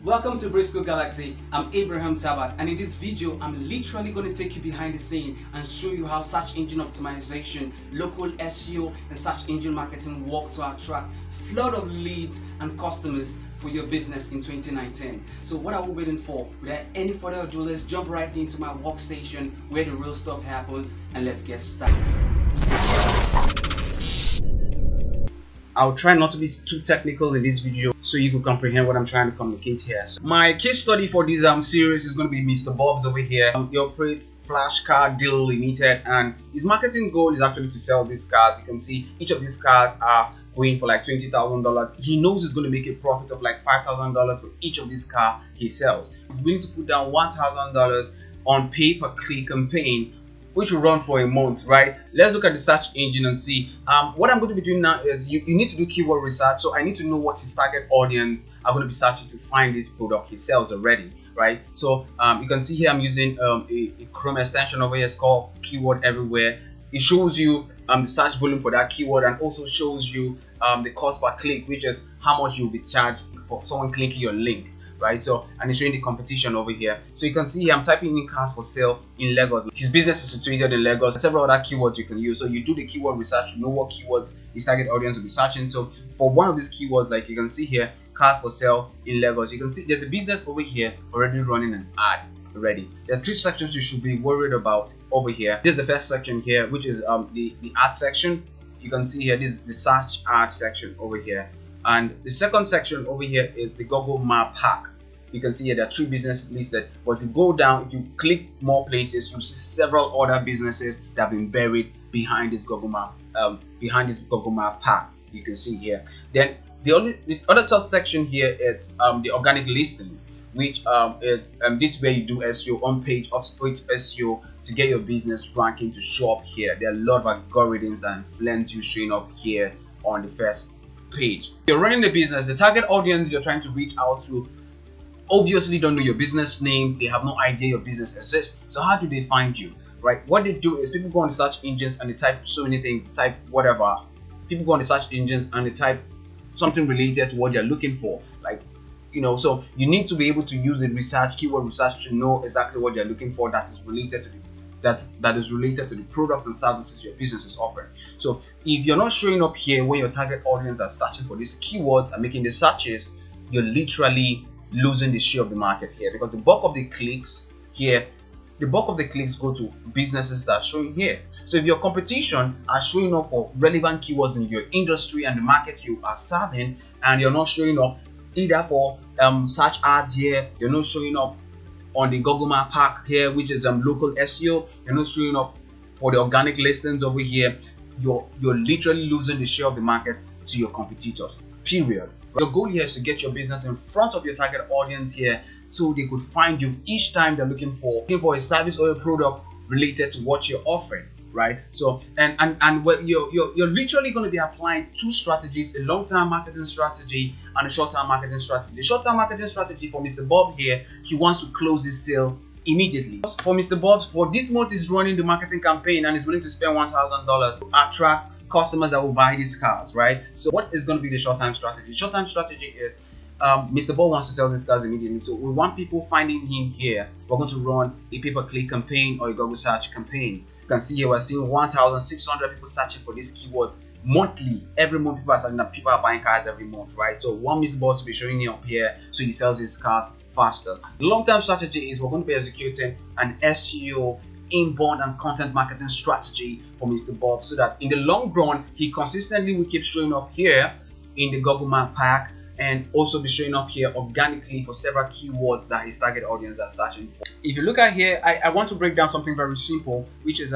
Welcome to Briscoe Galaxy. I'm Abraham Tabat, and in this video I'm literally going to take you behind the scene and show you how search engine optimization, local SEO and search engine marketing work to attract flood of leads and customers for your business in 2019. So what are we waiting for? Without any further ado, let's jump right into my workstation where the real stuff happens, and let's get started. I'll try not to be too technical in this video so you can comprehend what I'm trying to communicate here. So my case study for this series is going to be Mr. Bob's over here. He operates Flash Car Deal Limited, and his marketing goal is actually to sell these cars. You can see each of these cars are going for like $20,000. He knows he's going to make a profit of like $5,000 for each of these cars he sells. He's willing to put down $1,000 on pay-per-click campaign, which will run for a month, right? Let's look at the search engine and see. What I'm going to be doing now is you need to do keyword research. So I need to know what his target audience are going to be searching to find this product he sells already, right? So you can see here I'm using a Chrome extension over here. It's called Keyword Everywhere. It shows you the search volume for that keyword, and also shows you the cost per click, which is how much you'll be charged for someone clicking your link. Right, so and it's showing the competition over here. So you can see here I'm typing in cars for sale in Lagos. His business is situated in Lagos. Several other keywords you can use. So you do the keyword research, you know what keywords his target audience will be searching. So for one of these keywords, like you can see here, cars for sale in Lagos, you can see there's a business over here already running an ad already. There are three sections you should be worried about over here. This is the first section here, which is the ad section. You can see here this is the search ad section over here. And the second section over here is the Google Map Pack. You can see here there are three businesses listed, but if you go down, if you click more places, you see several other businesses that have been buried behind this Google Map, Pack. You can see here. Then the other third section here is the organic listings, which it's this is where you do SEO on page, off page SEO to get your business ranking to show up here. There are a lot of algorithms that influence you showing up here on the first page. You're running the business, the target audience you're trying to reach out to obviously don't know your business name. They have no idea your business exists. So how do they find you, right? What they do is people go on search engines and they type so many things, they type whatever. People go on the search engines and they type something related to what they're looking for, like, you know. So you need to be able to use the research, keyword research, to know exactly what they're looking for that is related to the product and services your business is offering. So if you're not showing up here when your target audience are searching for these keywords and making the searches, you're literally losing the share of the market here, because the bulk of the clicks go to businesses that are showing here. So if your competition are showing up for relevant keywords in your industry and the market you are serving, and you're not showing up either for search ads here, you're not showing up on the Google Map Pack here, which is local SEO, you're not showing up for the organic listings over here, you're literally losing the share of the market to your competitors, period. Your goal here is to get your business in front of your target audience here, so they could find you each time they're looking for a service or a product related to what you're offering, right? So and you're literally going to be applying two strategies: a long-term marketing strategy and a short-term marketing strategy. The short-term marketing strategy for Mr. Bob here, he wants to close this sale immediately. For Mr. Bob, for this month, he's running the marketing campaign and is willing to spend $1,000 to attract customers that will buy these cars, right? So what is going to be the short-term strategy? The short-term strategy is Mr. Bob wants to sell these cars immediately. So we want people finding him here. We're going to run a pay-per-click campaign or a Google search campaign. You can see here we're seeing 1,600 people searching for these keywords monthly. Every month people are searching that, people are buying cars every month, right? So one Mr. Bob to be showing him up here so he sells his cars faster. The long-term strategy is we're going to be executing an SEO inbound and content marketing strategy for Mr. Bob, so that in the long run he consistently will keep showing up here in the Google Map Pack and also be showing up here organically for several keywords that his target audience are searching for. If you look at here, I want to break down something very simple, which is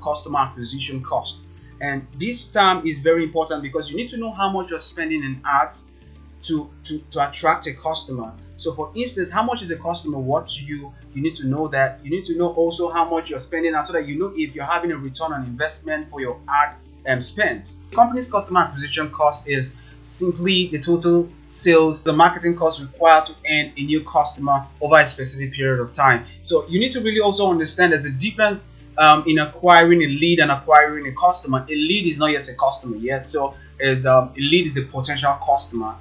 customer acquisition cost. And this term is very important because you need to know how much you're spending in ads to attract a customer. So for instance, how much is a customer worth to you? You need to know that. You need to know also how much you're spending, and so that you know if you're having a return on investment for your ad spends. The company's customer acquisition cost is simply the total sales, the marketing cost required to earn a new customer over a specific period of time. So you need to really also understand there's a difference in acquiring a lead and acquiring a customer. A lead is not yet a customer yet, so a lead is a potential customer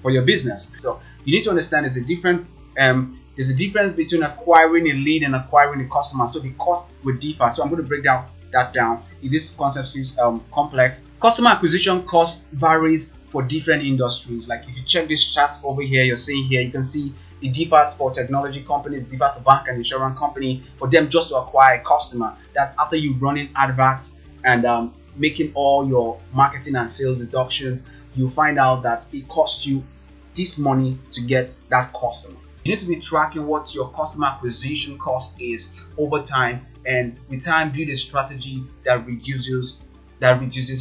for your business. So you need to understand there's a difference between acquiring a lead and acquiring a customer. So the cost will differ. So I'm going to break that down. If this concept is complex, customer acquisition cost varies for different industries. Like if you check this chart over here, you're seeing here, you can see it differs for technology companies, it differs for bank and insurance company. For them just to acquire a customer, that's after you running adverts and making all your marketing and sales deductions, you find out that it costs you this money to get that customer. You need to be tracking what your customer acquisition cost is over time, and with time build a strategy that reduces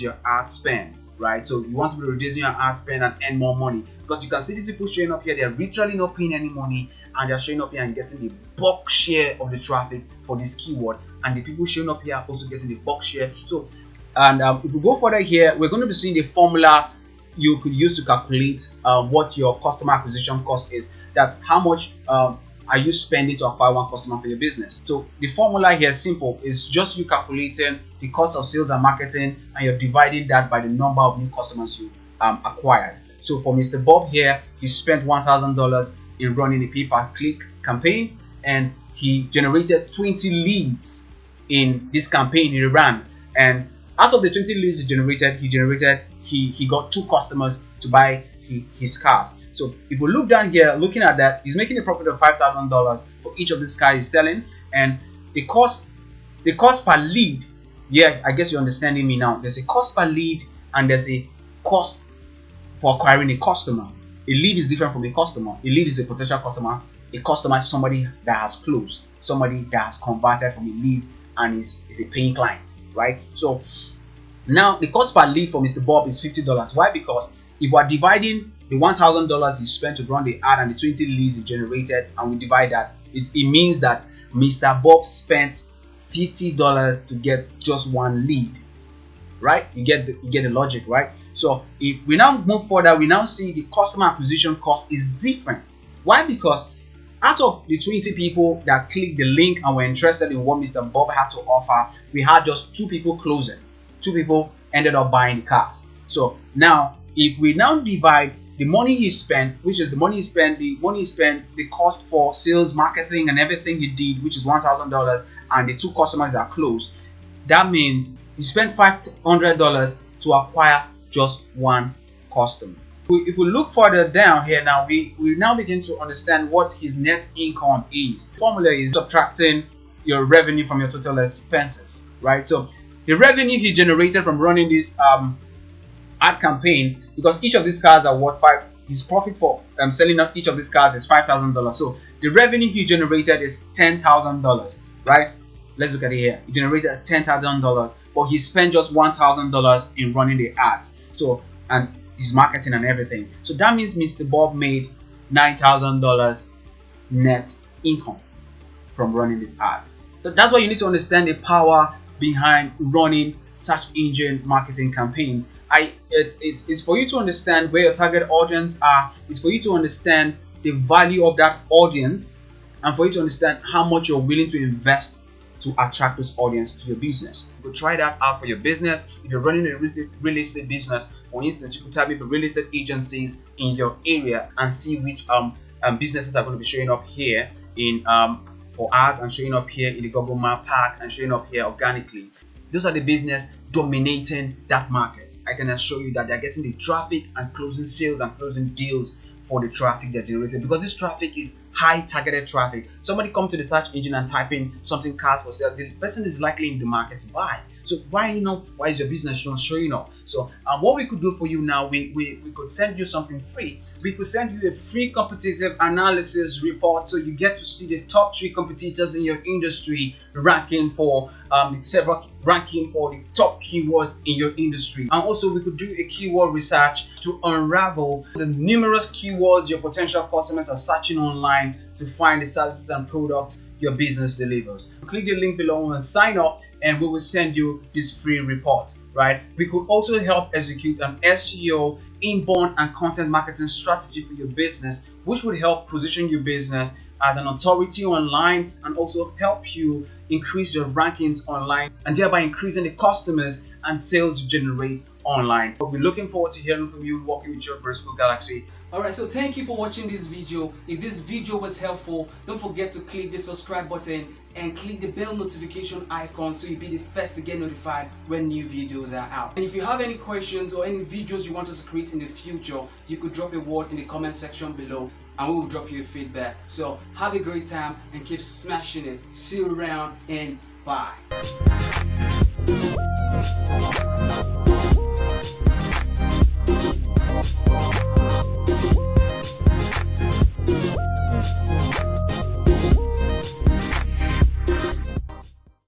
your ad spend, right? So you want to be reducing your ad spend and earn more money, because you can see these people showing up here, they're literally not paying any money, and they're showing up here and getting the bulk share of the traffic for this keyword, and the people showing up here are also getting the bulk share. So if we go further here, we're going to be seeing the formula you could use to calculate what your customer acquisition cost is. That's how much are you spending to acquire one customer for your business. So the formula here is simple. It's just you calculating the cost of sales and marketing, and you're dividing that by the number of new customers you acquired. So for Mr. Bob here, he spent $1,000 in running a pay-per-click campaign, and he generated 20 leads in this campaign he ran. And out of the 20 leads he got 2 customers to buy his cars. So if we look down here, looking at that, he's making a profit of $5,000 for each of these cars he's selling, and the cost per lead. Yeah, I guess you're understanding me now. There's a cost per lead and there's a cost for acquiring a customer. A lead is different from a customer. A lead is a potential customer. A customer is somebody that has closed, somebody that has converted from a lead and is a paying client, right? So now the cost per lead for Mr. Bob is $50. Why? Because if we're dividing the $1,000 he spent to run the ad and the 20 leads he generated, and we divide that, it means that Mr. Bob spent $50 to get just one lead, right? You get the logic, right? So if we now move further, we now see the customer acquisition cost is different. Why? Because out of the 20 people that clicked the link and were interested in what Mr. Bob had to offer, we had just 2 people closing. 2 people ended up buying the cars. So now if we now divide the money he spent, which is the cost for sales, marketing and everything he did, which is $1,000, and the 2 customers that closed, that means he spent $500 to acquire just 1 customer. If we look further down here now, we now begin to understand what his net income is. The formula is subtracting your revenue from your total expenses, right? So the revenue he generated from running this ad campaign, because each of these cars are worth his profit for selling each of these cars is $5,000. So the revenue he generated is $10,000, right? Let's look at it here. He generated $10,000, but he spent just $1,000 in running the ads. So, and his marketing and everything. So that means Mr. Bob made $9,000 net income from running these ads. So that's why you need to understand the power behind running search engine marketing campaigns. It's for you to understand where your target audience are. It's for you to understand the value of that audience, and for you to understand how much you're willing to invest to attract this audience to your business. You could try that out for your business. If you're running a real estate business, for instance, you could type in real estate agencies in your area and see which businesses are going to be showing up here in for ads, and showing up here in the Google Map pack, and showing up here organically. Those are the business dominating that market. I can assure you that they're getting the traffic and closing sales and closing deals for the traffic they're generating, because this traffic is high targeted traffic. Somebody come to the search engine and type in something cars for sale, the person is likely in the market to buy. So why is your business not showing up? So what we could do for you now, we could send you something free. We could send you a free competitive analysis report, so you get to see the top 3 competitors in your industry ranking for the top keywords in your industry. And also we could do a keyword research to unravel the numerous keywords your potential customers are searching online to find the services and products your business delivers. Click the link below and sign up, and we will send you this free report, right? We could also help execute an SEO inbound and content marketing strategy for your business, which would help position your business as an authority online and also help you increase your rankings online and thereby increasing the customers and sales you generate online. I'll be looking forward to hearing from you, working with your Briscoe Galaxy. Alright, so thank you for watching this video. If this video was helpful, don't forget to click the subscribe button and click the bell notification icon so you'll be the first to get notified when new videos are out. And if you have any questions or any videos you want us to create in the future, you could drop a word in the comment section below and we will drop you a feedback. So have a great time and keep smashing it. See you around and bye.